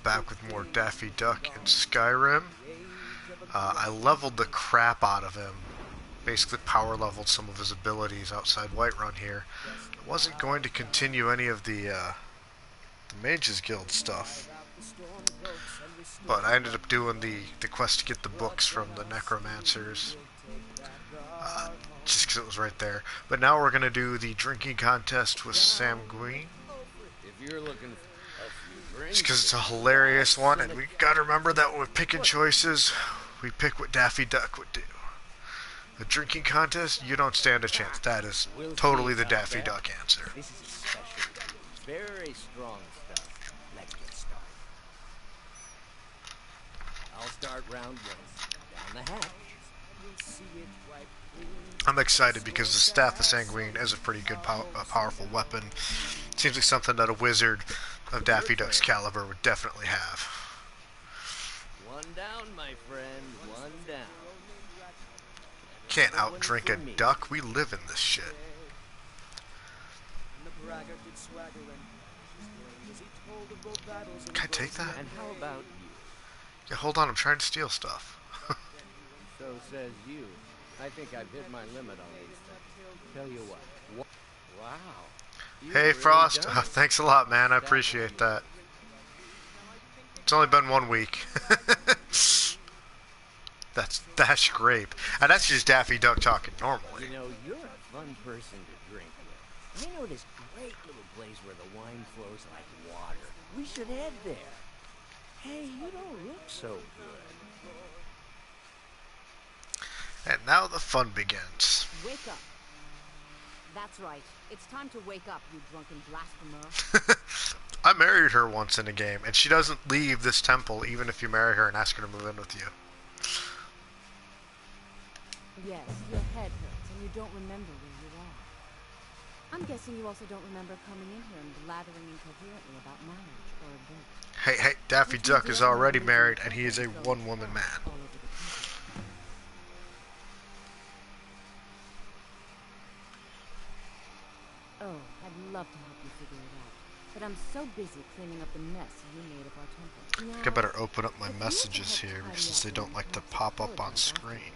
back with more Daffy Duck in Skyrim. I leveled the crap out of him. Basically power leveled some of his abilities outside Whiterun here. I wasn't going to continue any of the Mages Guild stuff. But I ended up doing the quest to get the books from the Necromancers. Just because it was right there. But now we're going to do the drinking contest with Sam Green. Just because it's a hilarious one, and we gotta remember that when we're picking choices, we pick what Daffy Duck would do. The drinking contest, you don't stand a chance. That is totally the Daffy Duck answer. This is special. Very strong stuff. Let's get started. I'll start round one. Down the hatch. I'm excited because the Staff of Sanguine is a pretty good, powerful weapon. Seems like something that a wizard of Daffy Duck's caliber would definitely have. One down, my friend. One down. Can't outdrink a duck. We live in this shit. Can I take that? And how about you? Yeah, hold on. I'm trying to steal stuff. So says you. I think I've hit my limit on these things. Tell you what. Wow. Hey, Frost. Thanks a lot, man. I appreciate that. It's only been 1 week. That's great. And that's just Daffy Duck talking normally. You know, you're a fun person to drink with. I know this great little place where the wine flows like water. We should head there. Hey, you don't look so good. And now the fun begins. Wake up. That's right. It's time to wake up, you drunken blasphemer. I married her once in a game, and she doesn't leave this temple even if you marry her and ask her to move in with you. Yes, your head hurts and you don't remember where you are. I'm guessing you also don't remember coming in here and blathering incoherently about marriage or a boat. Hey, Daffy Duck is already married, and he is a one-woman man. Oh, I'd love to help you figure it out, but I'm so busy cleaning up the mess you made of our temple. I think I better open up my messages here since they don't like to pop up on screen.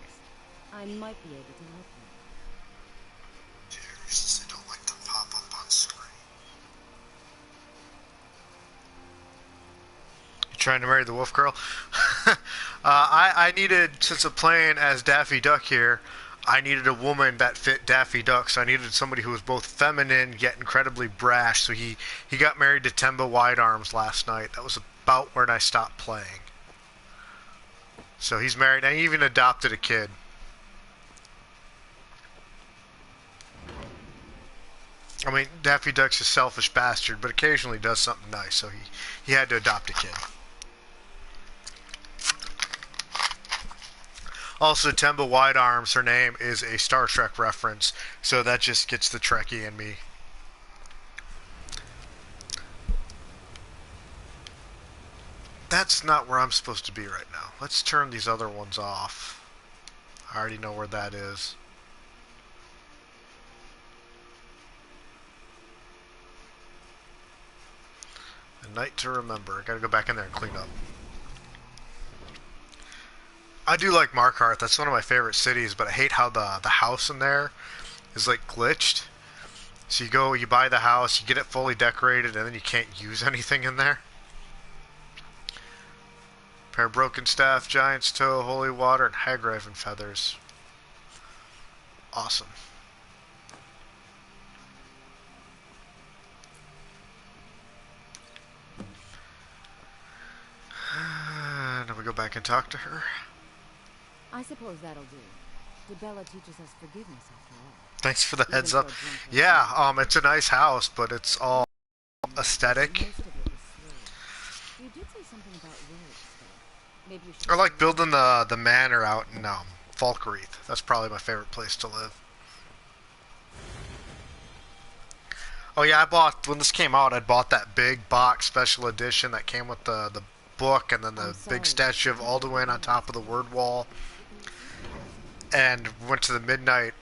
I might be able to help you. Since they don't like to pop up on screen. You trying to marry the wolf girl? I needed, since I'm playing as Daffy Duck here, I needed a woman that fit Daffy Duck, so I needed somebody who was both feminine yet incredibly brash. So he got married to Temba Widearms last night. That was about when I stopped playing. So he's married, and he even adopted a kid. I mean, Daffy Duck's a selfish bastard, but occasionally does something nice, so he had to adopt a kid. Also, Temba Widearms, her name is a Star Trek reference, so that just gets the Trekkie in me. That's not where I'm supposed to be right now. Let's turn these other ones off. I already know where that is. A night to remember. I gotta go back in there and clean up. I do like Markarth. That's one of my favorite cities, but I hate how the house in there is like glitched. So you buy the house, you get it fully decorated, and then you can't use anything in there. Pair of broken staff, giant's toe, holy water, and hagraven feathers. Awesome. Now we go back and talk to her. I suppose that'll do. Debella teaches us forgiveness after all. Thanks for the heads up. Yeah, it's a nice house, but it's all aesthetic. Most of it was slow. You did say something about roads, though. Maybe you should... I like building the manor out in Falkreath. That's probably my favorite place to live. Oh yeah, when this came out, I bought that big box special edition that came with the book and then the big statue of Alduin on top of the word wall. And went to the midnight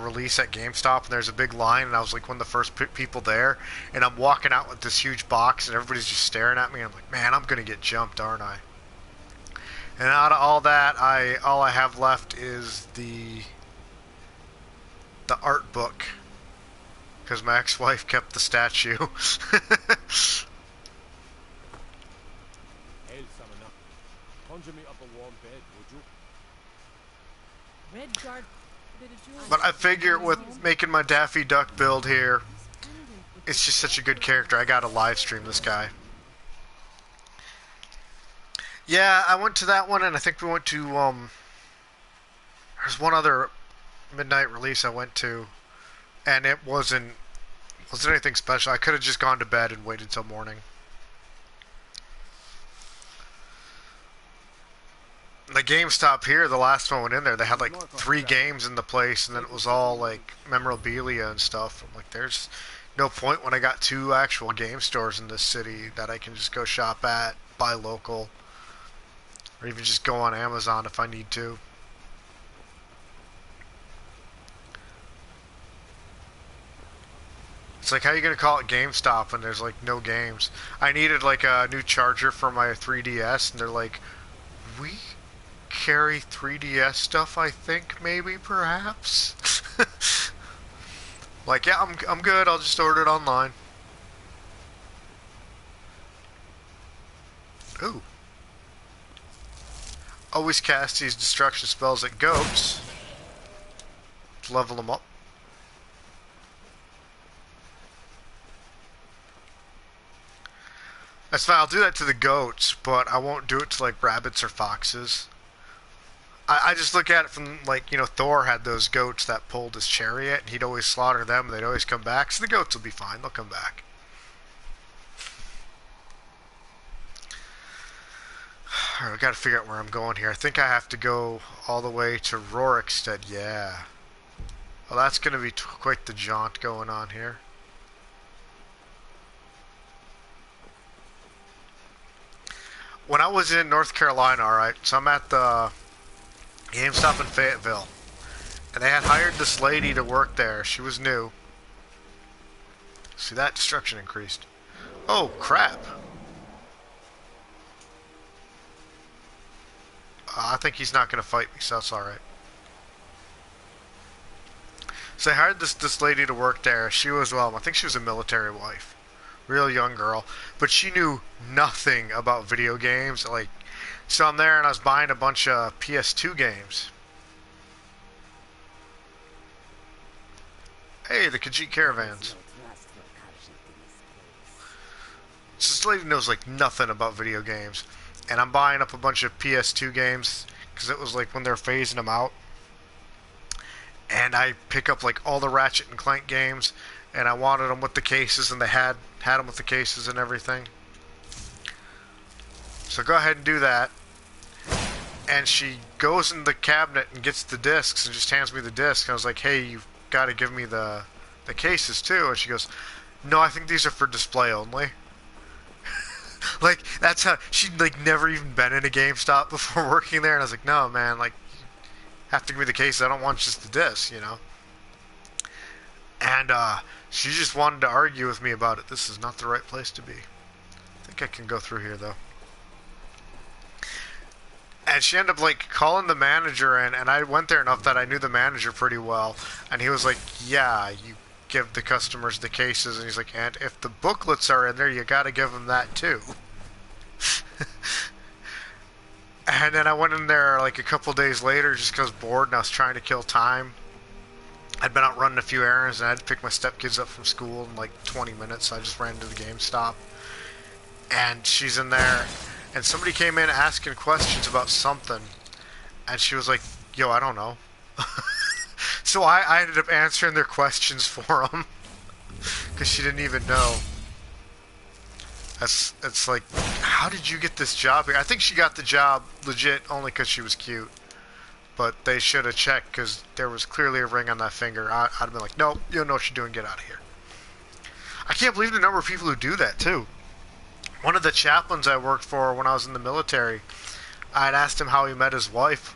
release at GameStop, and there's a big line, and I was like one of the first people there, and I'm walking out with this huge box, and everybody's just staring at me, and I'm like, man, I'm gonna get jumped, aren't I? And out of all that, all I have left is the art book, because my ex-wife kept the statue. Conjure me up a warm bed, would you? Red guard. But I figure with making my Daffy Duck build here, it's just such a good character. I gotta live stream this guy. Yeah, I went to that one, and I think we went to there's one other midnight release I went to, and it wasn't anything special. I could have just gone to bed and waited till morning. The GameStop here, the last one went in there, they had like 3 games in the place, and then it was all like memorabilia and stuff. I'm like, there's no point when I got 2 actual game stores in this city that I can just go shop at, buy local, or even just go on Amazon if I need to. It's like, how are you going to call it GameStop when there's like no games? I needed like a new charger for my 3DS, and they're like, we carry 3DS stuff, I think, maybe, perhaps. Like, yeah, I'm good. I'll just order it online. Ooh. Always cast these destruction spells at goats to level them up. That's fine. I'll do that to the goats, but I won't do it to like rabbits or foxes. I just look at it from, like, you know, Thor had those goats that pulled his chariot, and he'd always slaughter them, and they'd always come back, so the goats will be fine, they'll come back. Alright, I gotta figure out where I'm going here. I think I have to go all the way to Rorikstead, yeah. Well, that's gonna be quite the jaunt going on here. When I was in North Carolina, alright, so I'm at the GameStop in Fayetteville, and they had hired this lady to work there. She was new. See, that destruction increased. Oh, crap. I think he's not going to fight me, so that's alright. So they hired this lady to work there. She was, well, I think she was a military wife. Real young girl. But she knew nothing about video games. Like, so I'm there and I was buying a bunch of PS2 games. Hey, the Khajiit caravans. So this lady knows like nothing about video games. And I'm buying up a bunch of PS2 games because it was like when they're phasing them out. And I pick up like all the Ratchet and Clank games, and I wanted them with the cases, and they had them with the cases and everything. So go ahead and do that. And she goes in the cabinet and gets the discs and just hands me the disc. And I was like, hey, you've got to give me the cases too. And she goes, no, I think these are for display only. Like, that's how, she'd like never even been in a GameStop before working there. And I was like, no, man, like, have to give me the cases. I don't want just the disc, you know. And she just wanted to argue with me about it. This is not the right place to be. I think I can go through here, though. And she ended up, like, calling the manager in, and I went there enough that I knew the manager pretty well. And he was like, yeah, you give the customers the cases. And he's like, and if the booklets are in there, you got to give them that, too. And then I went in there, like, a couple days later just because I was bored and I was trying to kill time. I'd been out running a few errands, and I had to pick my stepkids up from school in, like, 20 minutes. So I just ran to the GameStop. And she's in there. And somebody came in asking questions about something. And she was like, yo, I don't know. So I ended up answering their questions for them. Because she didn't even know. It's like, how did you get this job here? I think she got the job legit only because she was cute. But they should have checked because there was clearly a ring on that finger. I'd have been like, nope, you don't know what you're doing, get out of here. I can't believe the number of people who do that, too. One of the chaplains I worked for when I was in the military, I had asked him how he met his wife,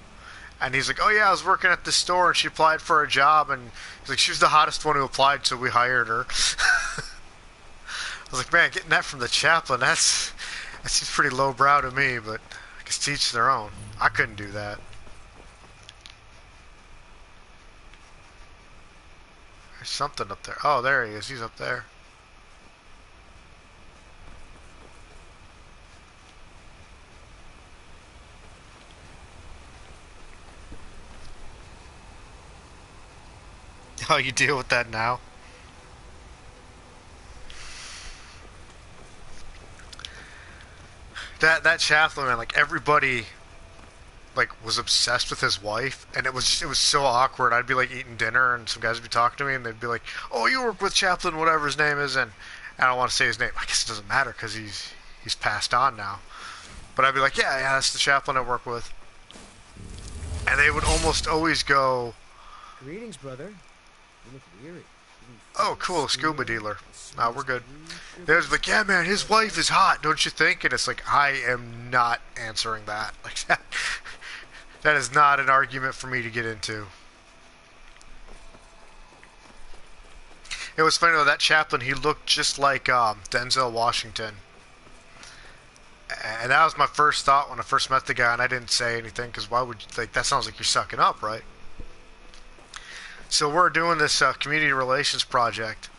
And he's like, oh yeah, I was working at this store and she applied for a job, and he's like, she was the hottest one who applied, so we hired her. I was like, man, getting that from the chaplain, that seems pretty lowbrow to me, but I guess to each their own. I couldn't do that. There's something up there. Oh, there he is. He's up there. Oh, you deal with that now? That chaplain, man, like everybody like was obsessed with his wife, and it was so awkward. I'd be like eating dinner and some guys would be talking to me and they'd be like, "Oh, you work with Chaplain whatever his name is," and I don't want to say his name. I guess it doesn't matter cuz he's passed on now. But I'd be like, "Yeah, that's the chaplain I work with." And they would almost always go, Greetings, brother. You look weary. "Oh, cool, scuba dealer." No, we're good. They was like, "Yeah, man, his wife is hot, don't you think?" And it's like, I am not answering that. Like that. That is not an argument for me to get into. It was funny though, that chaplain, he looked just like Denzel Washington. And that was my first thought when I first met the guy, and I didn't say anything, because why would you, like, that sounds like you're sucking up, right? So we're doing this community relations project,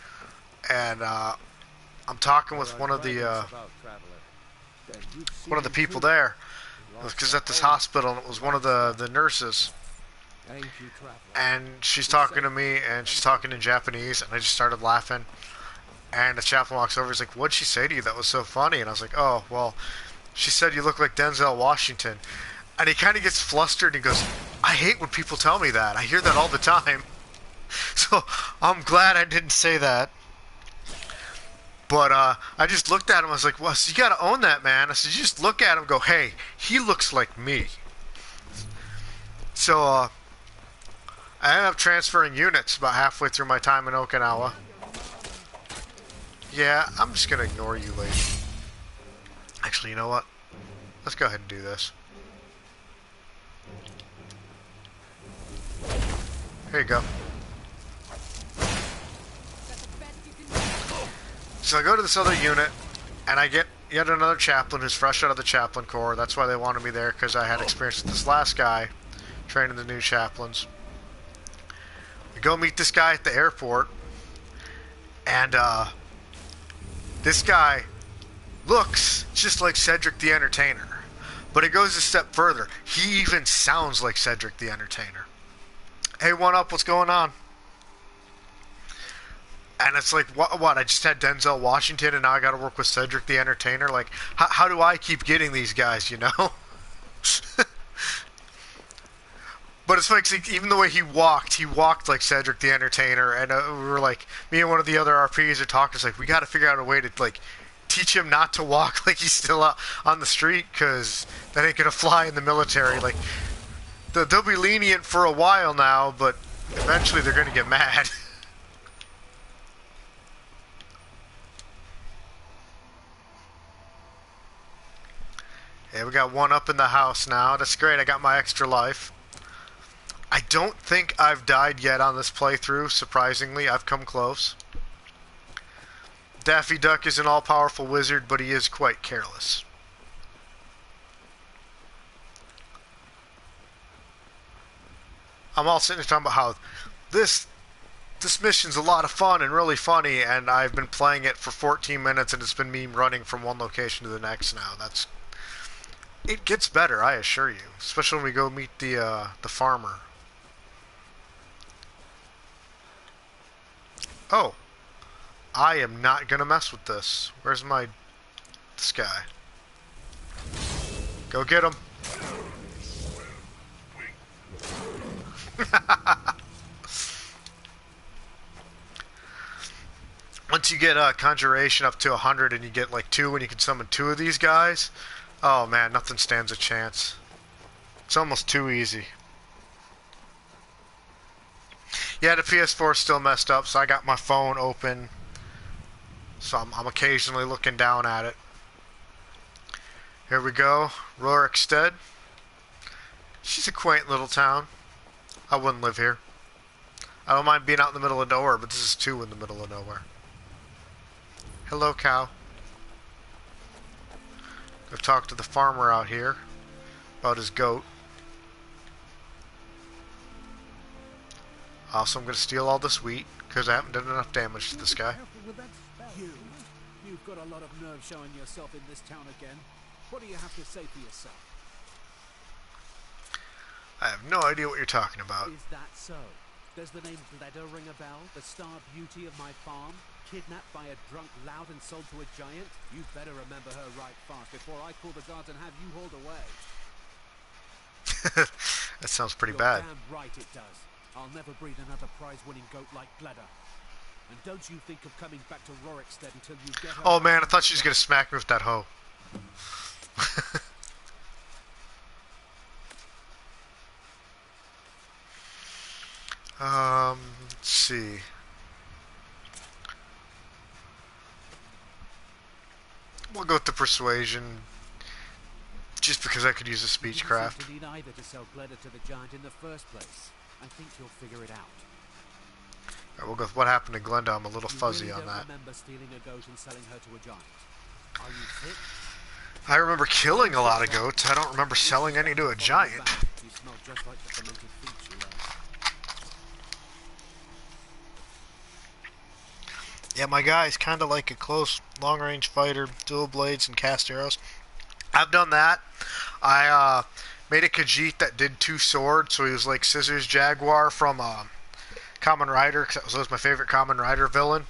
and I'm talking with one of the people there. Because at this hospital, it was one of the nurses, and she's talking to me, and she's talking in Japanese, and I just started laughing, and the chaplain walks over, he's like, "What'd she say to you that was so funny?" And I was like, "Oh, well, she said you look like Denzel Washington." And he kind of gets flustered, and he goes, "I hate when people tell me that. I hear that all the time." So I'm glad I didn't say that. But I just looked at him. I was like, "Well, so you got to own that, man." I said, "You just look at him and go, hey, he looks like me." So I ended up transferring units about halfway through my time in Okinawa. Yeah, I'm just going to ignore you, lady. Actually, you know what? Let's go ahead and do this. Here you go. So I go to this other unit, and I get yet another chaplain who's fresh out of the chaplain corps. That's why they wanted me there, because I had experience with this last guy training the new chaplains. We go meet this guy at the airport, and this guy looks just like Cedric the Entertainer, but it goes a step further. He even sounds like Cedric the Entertainer. "Hey, one up, what's going on?" And it's like, what? I just had Denzel Washington, and now I got to work with Cedric the Entertainer? Like, how do I keep getting these guys, you know? But it's like, even the way he walked like Cedric the Entertainer, and we were like, me and one of the other RPs are talking, it's like, we got to figure out a way to, like, teach him not to walk like he's still out on the street, because that ain't going to fly in the military. Like, they'll be lenient for a while now, but eventually they're going to get mad. Yeah, we got one up in the house now. That's great. I got my extra life. I don't think I've died yet on this playthrough. Surprisingly, I've come close. Daffy Duck is an all-powerful wizard, but he is quite careless. I'm all sitting here talking about how this mission's a lot of fun and really funny, and I've been playing it for 14 minutes, and it's been me running from one location to the next now. It gets better, I assure you. Especially when we go meet the farmer. Oh. I am not gonna mess with this. Where's this guy? Go get him. Once you get conjuration up to 100 and you get like 2 and you can summon 2 of these guys, oh man, nothing stands a chance. It's almost too easy. Yeah, the PS4 is still messed up, so I got my phone open. So I'm occasionally looking down at it. Here we go. Rorikstead. She's a quaint little town. I wouldn't live here. I don't mind being out in the middle of nowhere, but this is too in the middle of nowhere. Hello, cow. I've talked to the farmer out here about his goat. Also, I'm going to steal all this wheat because I haven't done enough damage to this guy. You've got a lot of nerve showing yourself in this town again. What do you have to say for yourself? I have no idea what you're talking about. Is that so? Does the name Bledder ring a bell? The star beauty of my farm? Kidnapped by a drunk lout and sold to a giant? You better remember her right fast before I call the guards and have you hauled away. That sounds pretty You're bad. Damn right it does. I'll never breed another prize-winning goat like Bledder. And don't you think of coming back to Rorikstead until you get her... Oh man, I thought she was going to smack me with that hoe. Let's see. We'll go with the persuasion, just because I could use a speechcraft. You need either to sell Bledder to the giant in the first place. I think you'll figure it out. Alright, we'll go with what happened to Glenda. I'm a little fuzzy You really on don't that. remember stealing a goat and selling her to a giant? Are you fit? I remember killing a lot of goats. I don't remember selling any to a giant. You smell just like the fermented fruits you love. Yeah, my guy's kind of like a close, long-range fighter, dual blades and cast arrows. I've done that. I made a Khajiit that did 2 swords, so he was like Scissors Jaguar from Kamen Rider, because that was my favorite Kamen Rider villain.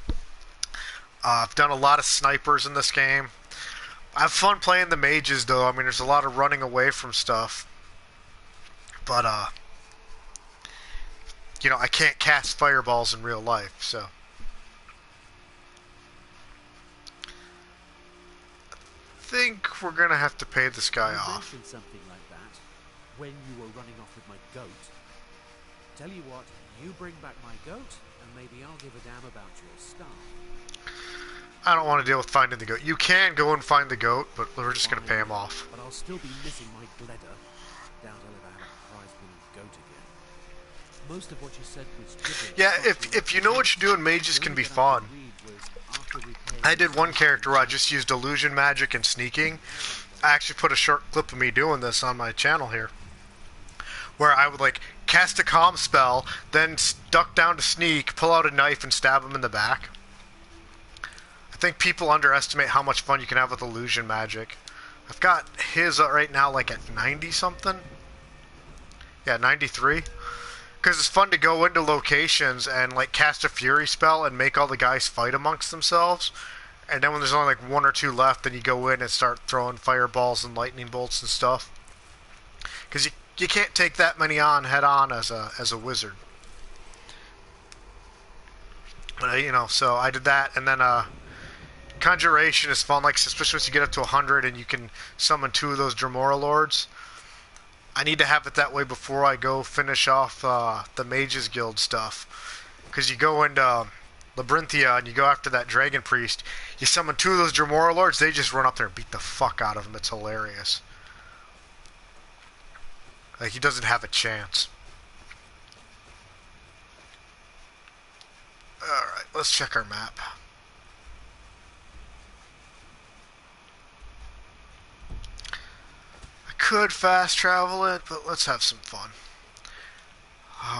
I've done a lot of snipers in this game. I have fun playing the mages, though. I mean, there's a lot of running away from stuff. But, you know, I can't cast fireballs in real life, so... I think we're gonna have to pay this guy You off. mentioned something like that when you were running off with my goat. Tell you what, you bring back my goat, and maybe I'll give a damn about your star. I don't want to deal with finding the goat. You can go and find the goat, but we're just gonna pay him off. But I'll still be missing my Bledder. Doubt I'll ever have a prize-winning goat again. Most of what you said was gibberish. Yeah, if you know what you're doing, mages can be fun. I did one character where I just used illusion magic and sneaking. I actually put a short clip of me doing this on my channel here, where I would like cast a calm spell, then duck down to sneak, pull out a knife, and stab him in the back. I think people underestimate how much fun you can have with illusion magic. I've got his right now like at 90 something. Yeah, 93. Because it's fun to go into locations and like cast a fury spell and make all the guys fight amongst themselves. And then when there's only like 1 or 2 left, then you go in and start throwing fireballs and lightning bolts and stuff. Because you can't take that many on head on as a wizard. But you know, so I did that, and then conjuration is fun, like especially once you get up to 100 and you can summon 2 of those Dremora Lords. I need to have it that way before I go finish off the Mages Guild stuff. Because you go into Labyrinthia and you go after that Dragon Priest, you summon 2 of those Dremora Lords, they just run up there and beat the fuck out of him. It's hilarious. Like, he doesn't have a chance. Alright, let's check our map. Could fast travel it, but let's have some fun.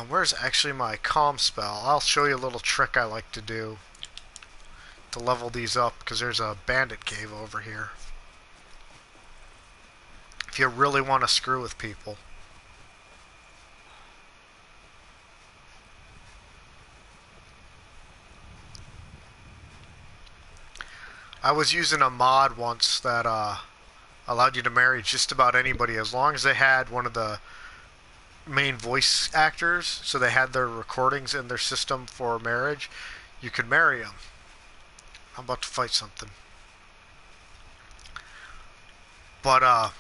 Where's actually my calm spell? I'll show you a little trick I like to do to level these up, because there's a bandit cave over here. If you really want to screw with people. I was using a mod once that allowed you to marry just about anybody as long as they had one of the main voice actors, so they had their recordings in their system for marriage. You could marry them. I'm about to fight something. But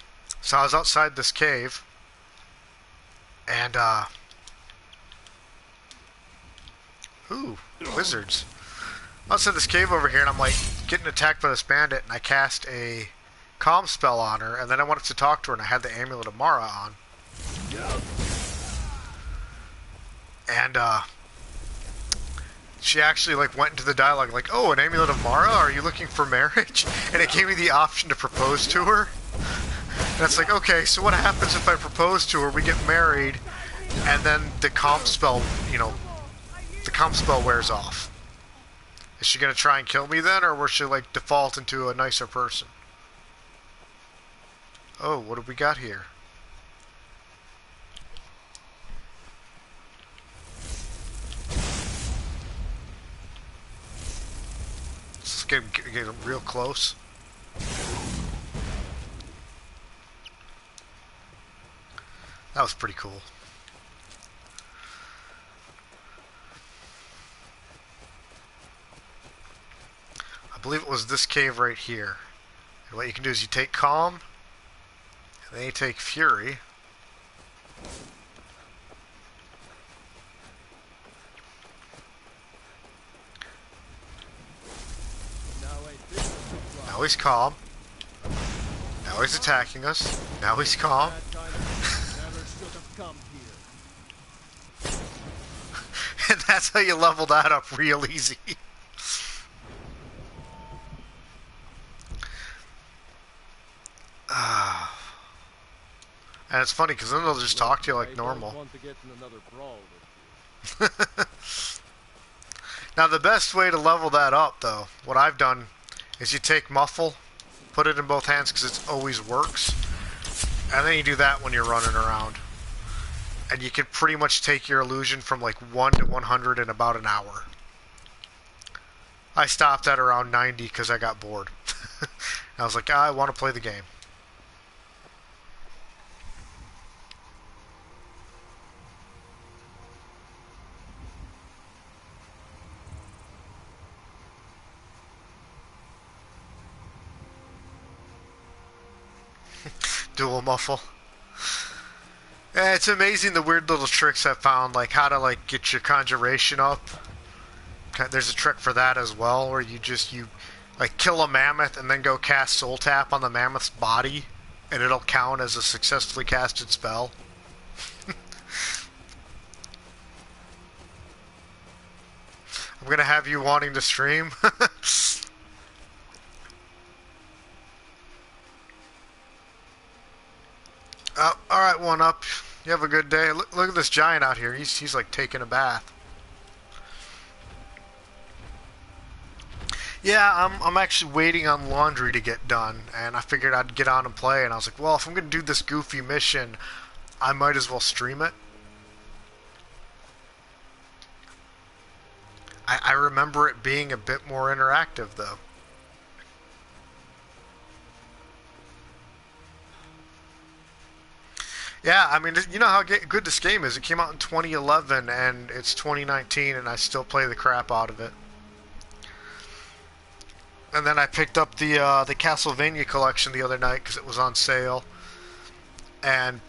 so I was outside this cave, and ooh, wizards. Outside this cave over here, and I'm like getting attacked by this bandit, and I cast a calm spell on her, and then I wanted to talk to her, and I had the Amulet of Mara on. And she actually like went into the dialogue like, "Oh, an amulet of Mara? Are you looking for marriage?" And it gave me the option to propose to her. And it's like, okay, so what happens if I propose to her? We get married, and then the comp spell, the comp spell wears off. Is she gonna try and kill me then, or will she like default into a nicer person? Oh, what do we got here? Let's get real close. That was pretty cool. I believe it was this cave right here. And what you can do is you take Calm, and then you take Fury. Now he's calm. Now he's attacking us. Now he's calm. And that's how you level that up real easy. And it's funny because then they'll just talk to you like normal. Now the best way to level that up though, what I've done is you take Muffle, put it in both hands because it always works, and then you do that when you're running around. And you can pretty much take your illusion from like 1 to 100 in about an hour. I stopped at around 90 because I got bored. I was like, I want to play the game. Dual Muffle. Yeah, it's amazing the weird little tricks I found, like how to like get your conjuration up. There's a trick for that as well, where you like kill a mammoth and then go cast Soul Tap on the mammoth's body, and it'll count as a successfully casted spell. I'm gonna have you wanting to stream. Oh, alright, one up. You have a good day. Look at this giant out here. He's like taking a bath. Yeah, I'm actually waiting on laundry to get done, and I figured I'd get on and play, and I was like, well, if I'm going to do this goofy mission, I might as well stream it. I remember it being a bit more interactive, though. Yeah, I mean, you know how good this game is. It came out in 2011, and it's 2019, and I still play the crap out of it. And then I picked up the Castlevania collection the other night because it was on sale, and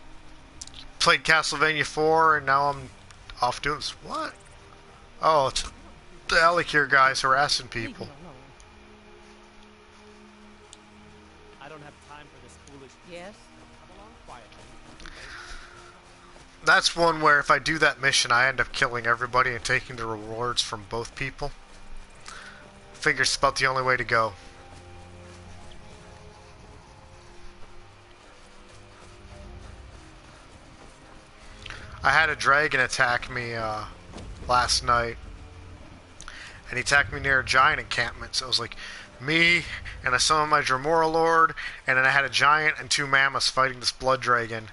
played Castlevania 4, and now I'm off doing this. What? Oh, it's the Alikir guys harassing people. I don't have time for this foolish. Yes. Come along quietly. That's one where if I do that mission, I end up killing everybody and taking the rewards from both people. Figure it's about the only way to go. I had a dragon attack me last night, and he attacked me near a giant encampment. So it was like me and some of my Dremora Lord, and then I had a giant and 2 mammoths fighting this blood dragon.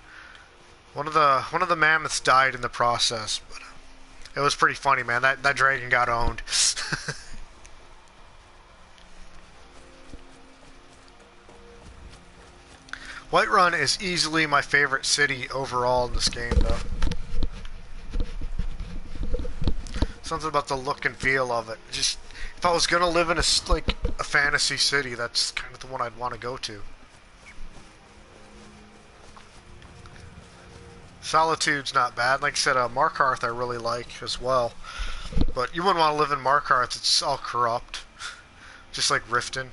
One of the mammoths died in the process, but it was pretty funny, man. That dragon got owned. Whiterun is easily my favorite city overall in this game, though. Something about the look and feel of it. Just, if I was gonna live in a fantasy city, that's kind of the one I'd want to go to. Solitude's not bad. Like I said, Markarth I really like as well. But you wouldn't want to live in Markarth. It's all corrupt. Just like Riften.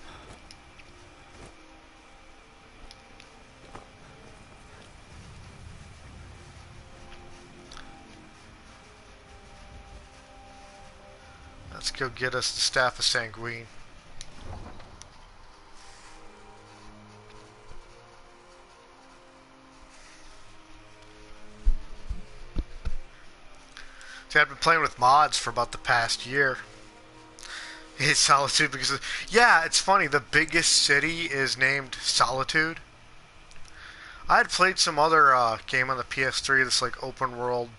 Let's go get us the Staff of Sanguine. See, I've been playing with mods for about the past year. It's Solitude because, yeah, it's funny. The biggest city is named Solitude. I had played some other game on the PS3, this like open world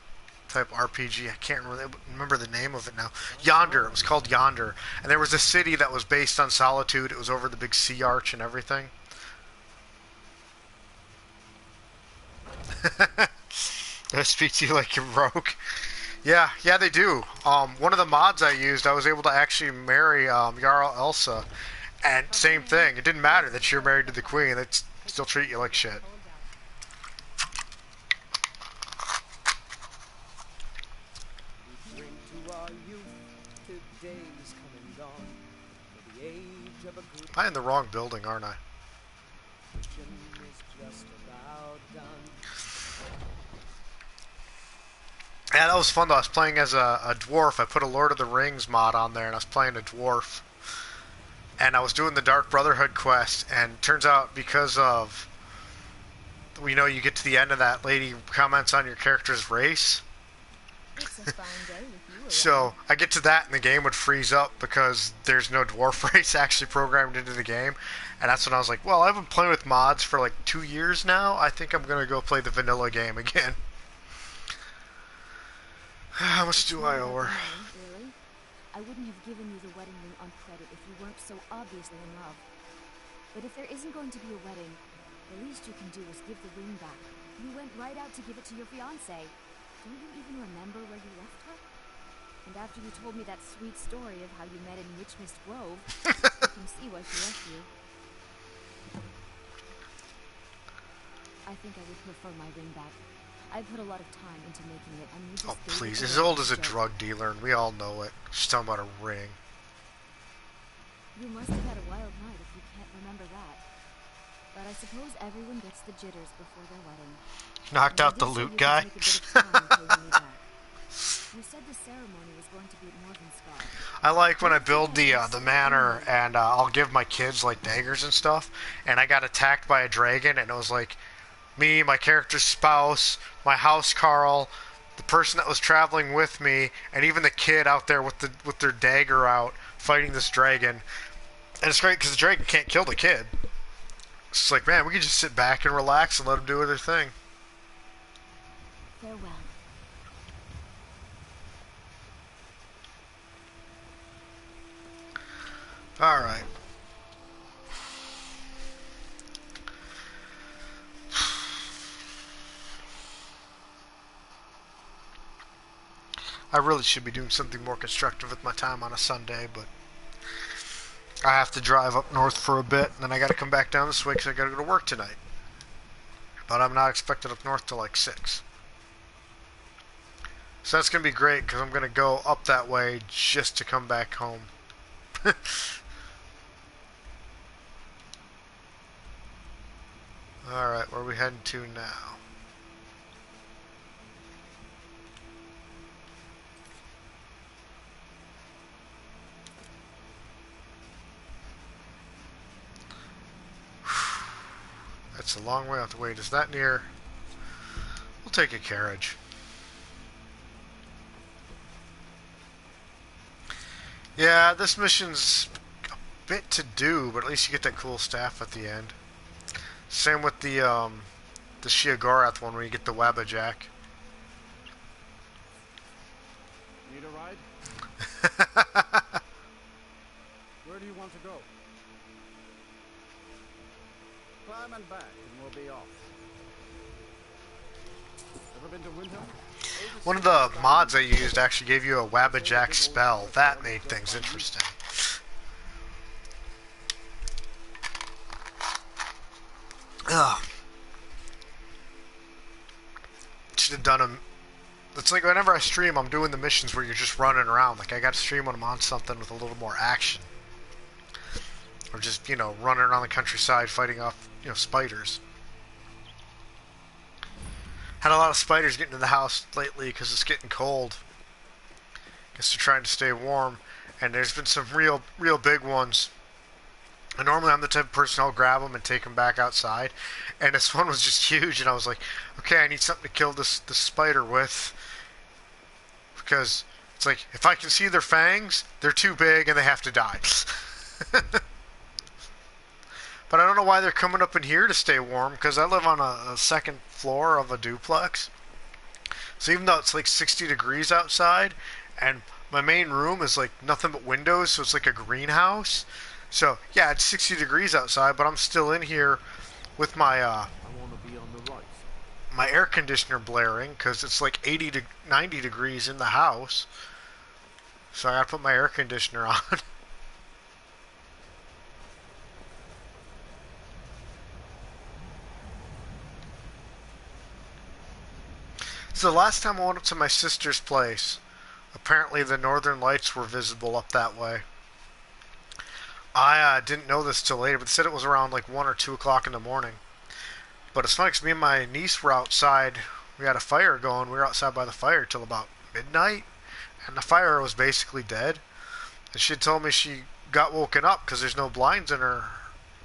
type RPG. I can't remember the name of it now. Yonder. It was called Yonder. And there was a city that was based on Solitude. It was over the big sea arch and everything. I speak to you like you're broke. Yeah, they do. One of the mods I used, I was able to actually marry Jarl Elsa. And same thing. It didn't matter that you're married to the queen. They'd still treat you like shit. I'm in the wrong building, aren't I? Yeah, that was fun though. I was playing as a dwarf. I put a Lord of the Rings mod on there, and I was playing a dwarf. And I was doing the Dark Brotherhood quest, and turns out because of, you know, you get to the end of that, lady comments on your character's race. It's a fine day with you around. So I get to that, and the game would freeze up because there's no dwarf race actually programmed into the game. And that's when I was like, well, I've been playing with mods for like 2 years now. I think I'm going to go play the vanilla game again. How much do I owe her? Really? I wouldn't have given you the wedding ring on credit if you weren't so obviously in love. But if there isn't going to be a wedding, the least you can do is give the ring back. You went right out to give it to your fiancé. Don't you even remember where you left her? And after you told me that sweet story of how you met in Witchmist Grove, I can see why she left you. I think I would prefer my ring back. I put a lot of time into making it, and you just... Oh, please. As old as a drug dealer, and we all know it. She's talking about a ring. You must have had a wild night if you can't remember that. But I suppose everyone gets the jitters before their wedding. Knocked out the loot guy. You said the ceremony was going to be at Morvenscar. I like when I build the manor, and I'll give my kids like daggers and stuff. And I got attacked by a dragon, and it was like me, my character's spouse, my house Carl, the person that was traveling with me, and even the kid out there with their dagger out fighting this dragon. And it's great because the dragon can't kill the kid. It's like, man, we can just sit back and relax and let them do their thing. Farewell. Alright. I really should be doing something more constructive with my time on a Sunday, but I have to drive up north for a bit, and then I gotta come back down this way because I gotta go to work tonight. But I'm not expected up north till like 6. So that's gonna be great because I'm gonna go up that way just to come back home. Alright, where are we heading to now? That's a long way out the way. Is that near? We'll take a carriage. Yeah, this mission's a bit to do, but at least you get that cool staff at the end. Same with the Sheogorath one where you get the Wabbajack. Need a ride? Where do you want to go? Climb and back, and we'll be off. Ever been to Winter? One of the mods I used actually gave you a Wabbajack spell. That made things interesting. Ugh. Should have done them. It's like whenever I stream, I'm doing the missions where you're just running around. Like I got to stream when I'm on something with a little more action. Or just, you know, running around the countryside fighting off, you know, spiders. Had a lot of spiders getting into the house lately because it's getting cold. Guess they're trying to stay warm. and there's been some real big ones. And normally I'm the type of person I'll grab them and take them back outside, and this one was just huge, and I was like, okay, I need something to kill this spider with, because it's like if I can see their fangs, they're too big and they have to die. But I don't know why they're coming up in here to stay warm, because I live on a second floor of a duplex. So even though it's like 60 degrees outside, and my main room is like nothing but windows, so it's like a greenhouse. So yeah, it's 60 degrees outside, but I'm still in here with my I want to be on the right side. my air conditioner blaring, because it's like 80 to 90 degrees in the house. So I gotta put my air conditioner on. So the last time I went up to my sister's place, apparently the northern lights were visible up that way. I didn't know this till later, but they said it was around like 1 or 2 o'clock in the morning. But it's funny because me and my niece were outside. We had a fire going. We were outside by the fire till about midnight, and the fire was basically dead. And she had told me she got woken up because there's no blinds in her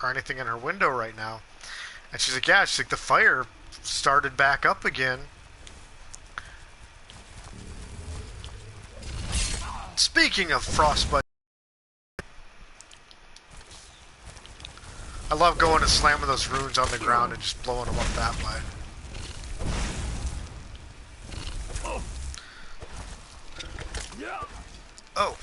or anything in her window right now. And she's like, yeah, she's like, the fire started back up again. Speaking of frostbite, I love going and slamming those runes on the ground and just blowing them up that way. Oh.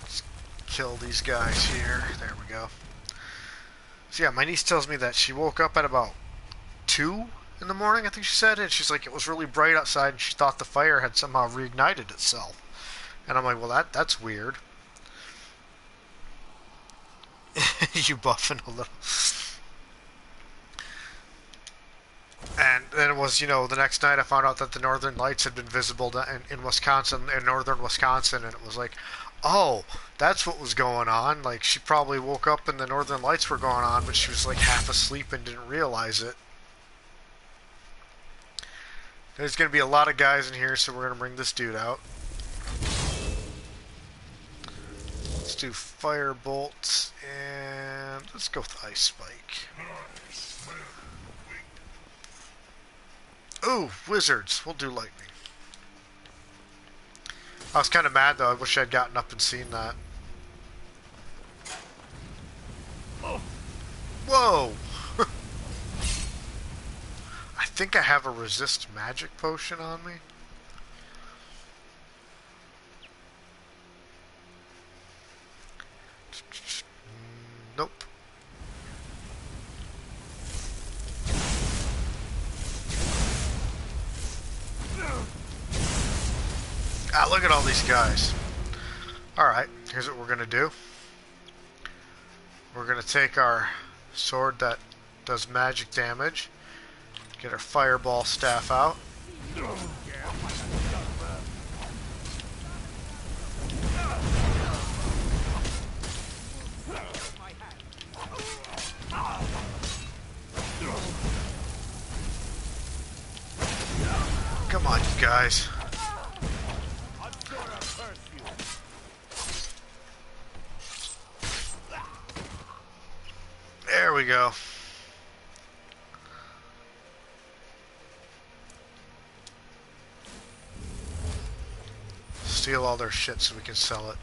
Let's kill these guys here. There we go. So yeah, my niece tells me that she woke up at about 2 in the morning, I think she said, and she's like, it was really bright outside and she thought the fire had somehow reignited itself. And I'm like, well, that's weird. You buffing a little. And then it was, the next night I found out that the northern lights had been visible in Wisconsin, in northern Wisconsin, and it was like, oh, that's what was going on. Like, she probably woke up and the northern lights were going on, but she was like half asleep and didn't realize it. There's going to be a lot of guys in here, so we're going to bring this dude out. Let's do fire bolts, and let's go with ice spike. Ooh, wizards. We'll do lightning. I was kind of mad, though. I wish I'd gotten up and seen that. Whoa! I think I have a resist magic potion on me. Nope. Ah, look at all these guys. Alright, here's what we're going to do. We're going to take our sword that does magic damage. Get our fireball staff out. Come on, you guys. There we go. Steal all their shit so we can sell it.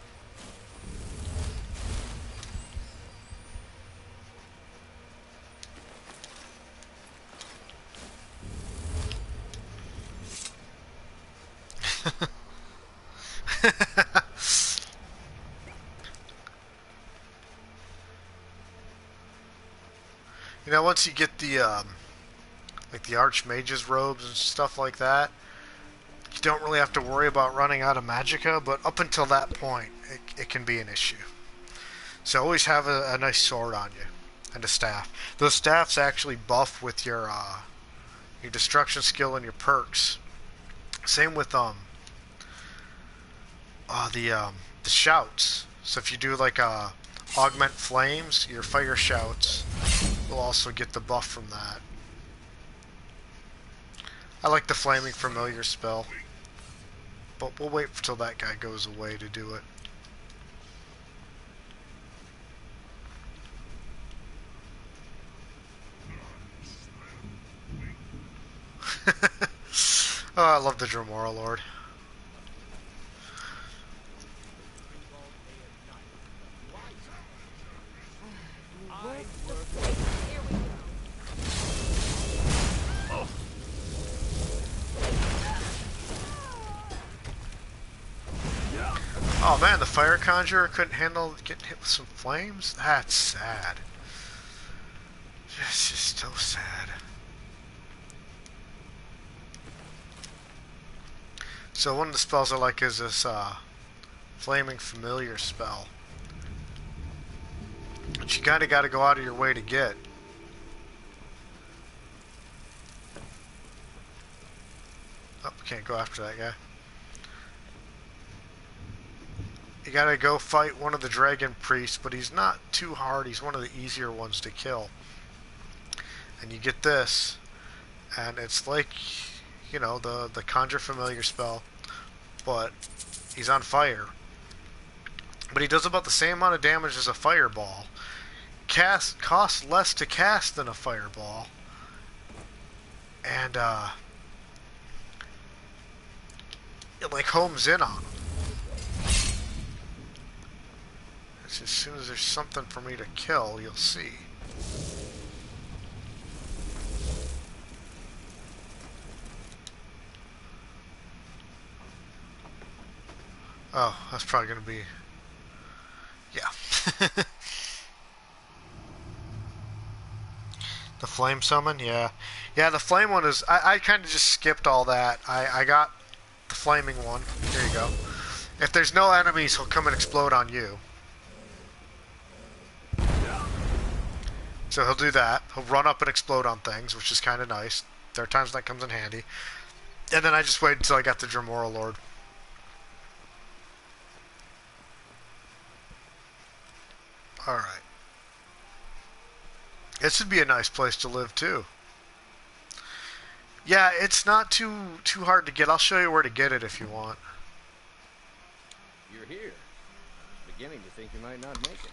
You know, once you get the like the Archmage's robes and stuff like that, you don't really have to worry about running out of magicka, but up until that point, it can be an issue. So always have a nice sword on you, and a staff. Those staffs actually buff with your destruction skill and your perks. Same with the shouts. So if you do like augment flames, your fire shouts will also get the buff from that. I like the flaming familiar spell. But we'll wait until that guy goes away to do it. Oh, I love the Dremora Lord. Oh man, the Fire Conjurer couldn't handle getting hit with some flames? That's sad. It's just so sad. So one of the spells I like is this Flaming Familiar spell. Which you kinda gotta go out of your way to get. Oh, can't go after that guy. You gotta go fight one of the dragon priests, but he's not too hard. He's one of the easier ones to kill. And you get this, and it's like, you know, the Conjure Familiar spell, but he's on fire. But he does about the same amount of damage as a fireball. Costs less to cast than a fireball. And, it like homes in on him. As soon as there's something for me to kill, you'll see. Oh, that's probably going to be... Yeah. The flame summon? Yeah. Yeah, the flame one is... I kind of just skipped all that. I got the flaming one. There you go. If there's no enemies, he'll come and explode on you. So he'll do that. He'll run up and explode on things, which is kind of nice. There are times that comes in handy. And then I just waited until I got the Dremora Lord. Alright. It should be a nice place to live, too. Yeah, it's not too hard to get. I'll show you where to get it if you want. You're here. Beginning to think you might not make it.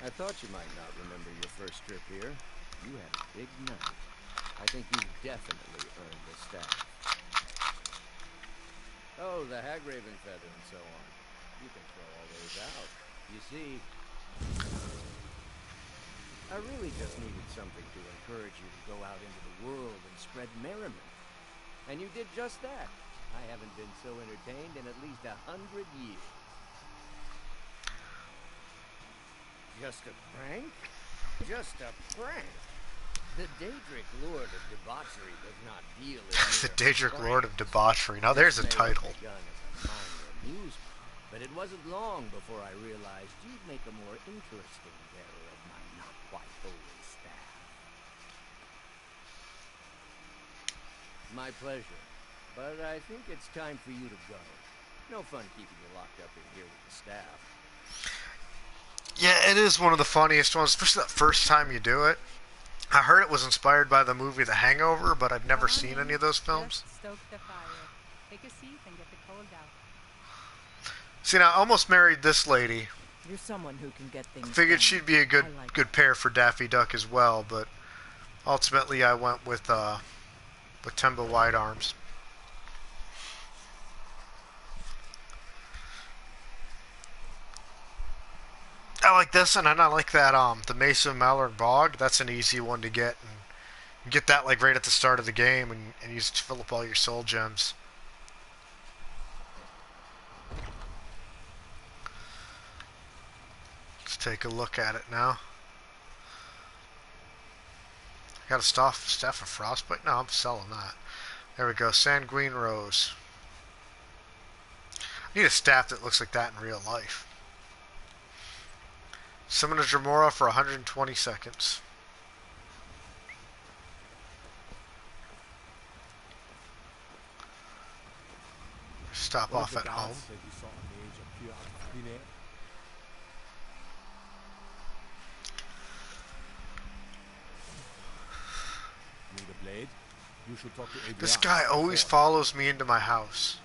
I thought you might not remember your first trip here. You had a big night. I think you definitely earned the staff. Oh, the Hagraven feather and so on. You can throw all those out. You see, I really just needed something to encourage you to go out into the world and spread merriment. And you did just that. I haven't been so entertained in at least 100 years. Just a prank? Just a prank. The Daedric Lord of Debauchery does not deal in The Daedric Lord of Debauchery. Now there's a title. This may have begun as a minor amusement, but it wasn't long before I realized you'd make a more interesting bearer of my not quite holy staff. My pleasure, but I think it's time for you to go. No fun keeping you locked up in here with the staff. Yeah, it is one of the funniest ones, especially that first time you do it. I heard it was inspired by the movie The Hangover, but I've never seen any of those films. Just stoke the fire. Take a seat and get the cold out. See, now I almost married this lady. You're someone who can get things Figured done. she'd be a good I like good pair for Daffy Duck as well, but ultimately I went with Temba Wide Arms. I like this, and I like that the Mace of Mallard Bog. That's an easy one to get, and you get that like right at the start of the game, and use it to fill up all your soul gems. Let's take a look at it now. Got a staff of frostbite? No, I'm selling that. There we go, Sanguine Rose. I need a staff that looks like that in real life. Summon a Dremora for 120 seconds. Stop off at home. Need a blade? You should talk to Adrian. This guy always follows me into my house.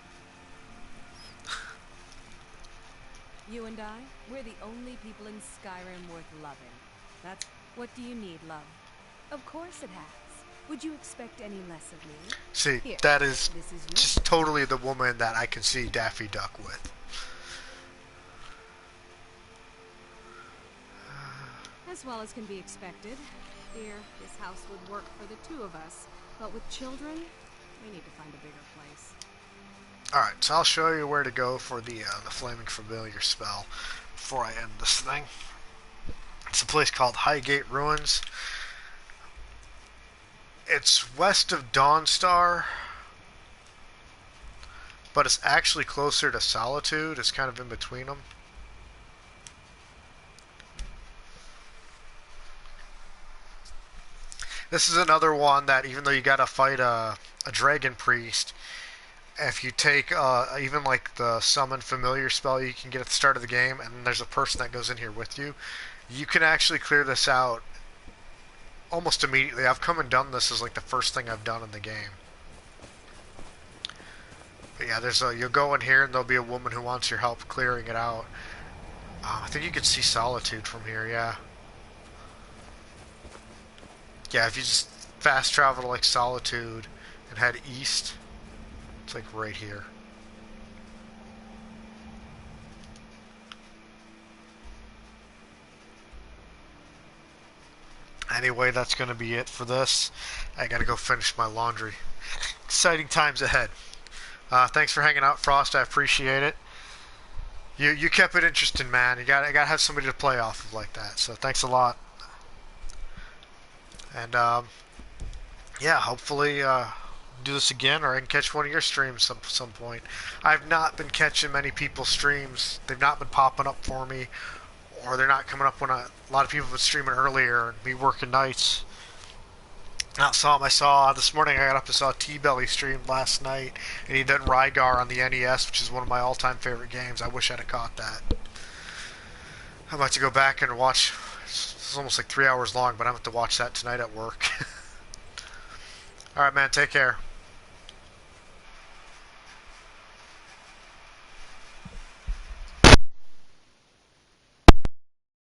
You and I, we're the only people in Skyrim worth loving. That's... What do you need, love? Of course it has. Would you expect any less of me? See, Here, that is this is just totally the woman that I can see Daffy Duck with. As well as can be expected. Dear, this house would work for the two of us. But with children, we need to find a bigger place. Alright, so I'll show you where to go for the Flaming Familiar spell before I end this thing. It's a place called Highgate Ruins. It's west of Dawnstar, but it's actually closer to Solitude. It's kind of in between them. This is another one that, even though you gotta fight a dragon priest, if you take even like the summon familiar spell you can get at the start of the game, and there's a person that goes in here with you, you can actually clear this out almost immediately. I've come and done this as like the first thing I've done in the game. But yeah, you'll go in here and there'll be a woman who wants your help clearing it out. I think you can see Solitude from here, yeah. Yeah, if you just fast travel to like Solitude and head east, it's like right here. Anyway, that's going to be it for this. I gotta go finish my laundry. Exciting times ahead. Thanks for hanging out, Frost. I appreciate it. You kept it interesting, man. I gotta have somebody to play off of like that. So thanks a lot. And yeah, hopefully do this again, or I can catch one of your streams some point. I've not been catching many people's streams. They've not been popping up for me, or they're not coming up when a lot of people have been streaming earlier and me working nights. I saw this morning. I got up and saw T-Belly stream last night, and he did Rygar on the NES, which is one of my all-time favorite games. I wish I'd have caught that. I'm about to go back and watch. It's almost like 3 hours long, but I'm going to have to watch that tonight at work. Alright, man, take care.